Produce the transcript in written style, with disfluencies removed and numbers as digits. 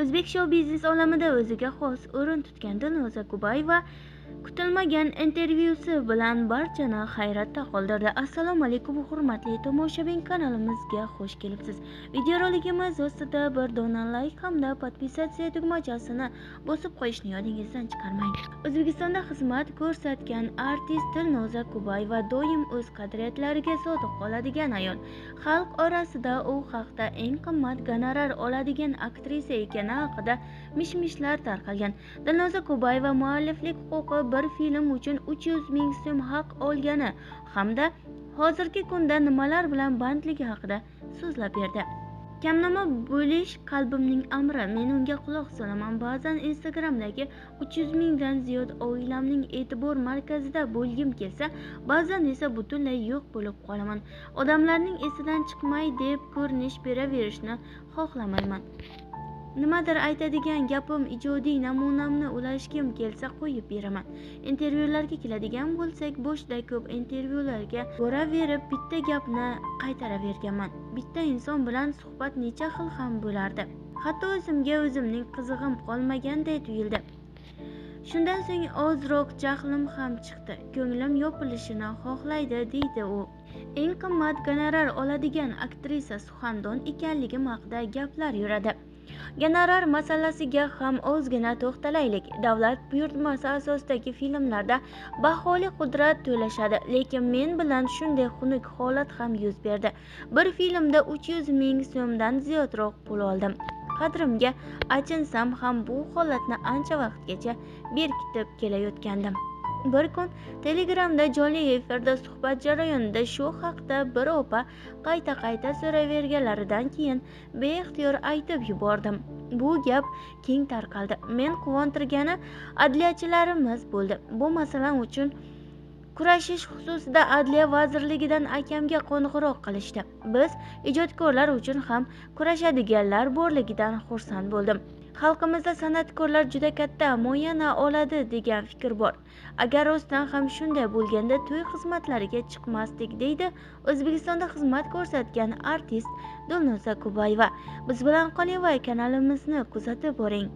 O'zbek shou-biznes olamida o'ziga xos o'rin tutgan Dilnoza Kubayeva kutilmagan intervyusi bilan barchani hayratda qoldirdi. Assalomu alaykum hurmatli tomoshabin, kanalimizga xush kelibsiz. Videorolikimiz ostida bir dona layk hamda podpisatsiya tugmachasini bosib qo'yishni yodingizdan chiqarmang. O'zbekistonda xizmat ko'rsatgan artist Dilnoza Kubayeva doim o'z qadriyatlariga sodiq qoladigan ayol. Xalq orasida u haqda eng qimmat gonorar oladigan aktrisa ekani haqida mish-mishlar tarqalgan. Dilnoza Kubayeva mualliflik huquqi bir film uchun 300 ming so'm haq olgani hamda hozirgi kunda nimalar bilan bandligi haqida so'zlab berdi. Kamnoma bo'lish qalbimning amri, men unga quloq solaman. Ba'zan Instagramdagi 300 mingdan ziyod oilamning e'tibor markazida bo'lgim kelsa, ba'zan esa butunlay yo'q bo'lib qolaman. Odamlarning esidan chiqmay deb ko'rinish beraverishni xohlamayman. Nimadir aytadigan gapim, ijodiy namunamni ulashgim kelsa qo'yib beraman. Intervyularga keladigan bo'lsak, boshida ko'p intervyularga boraverib bitta gapni qaytaraverganman. Bitta inson bilan suhbat necha xil ham bo'lardi. Hatto o'zimga o'zimning qizig'im qolmaganday tuyuldi. Shundan so'ng ozroq jahlim ham chiqdi. Ko'nglim yopilishini xohlaydi, deydi u. Eng qimmat gonorar oladigan aktrisa suxandon ekanligi haqida gaplar yuradi. Gonorar masalasiga ham ozgina to'xtalaylik. Davlat buyurtmasi asosidagi filmlarda baholi qudrat to'lashadi, lekin men bilan shunday xunuk holat ham yuz berdi. Bir filmda 300 ming so'mdan ziyodroq pul oldim. Qadrimga achinsam ham bu holatni ancha vaqtgacha berkitib kelayotgandim. Bir kun Telegramda jonli efirda suhbat jarayonida shu haqda bir opa qayta so'raverganlaridan keyin beixtiyor aytib yubordim. Bu gap keng tarqaldi. Men quvontirgani adliyachilarimiz bo'ldi. Bu masala uchun kurashish xususida Adliya vazirligidan akamga qo'ng'iroq qilishdi. Biz ijodkorlar uchun ham kurashadiganlar borligidan xursand bo'ldim. Xalqimizda san'atkorlar juda katta mo'yana oladi degan fikr bor. Agar rostdan ham shunday bo'lganda to'y xizmatlariga chiqmasdik, deydi O'zbekistonda xizmat ko'rsatgan artist Dilnoza Kubayeva. Biz bilan qoling va kanalimizni kuzatib boring.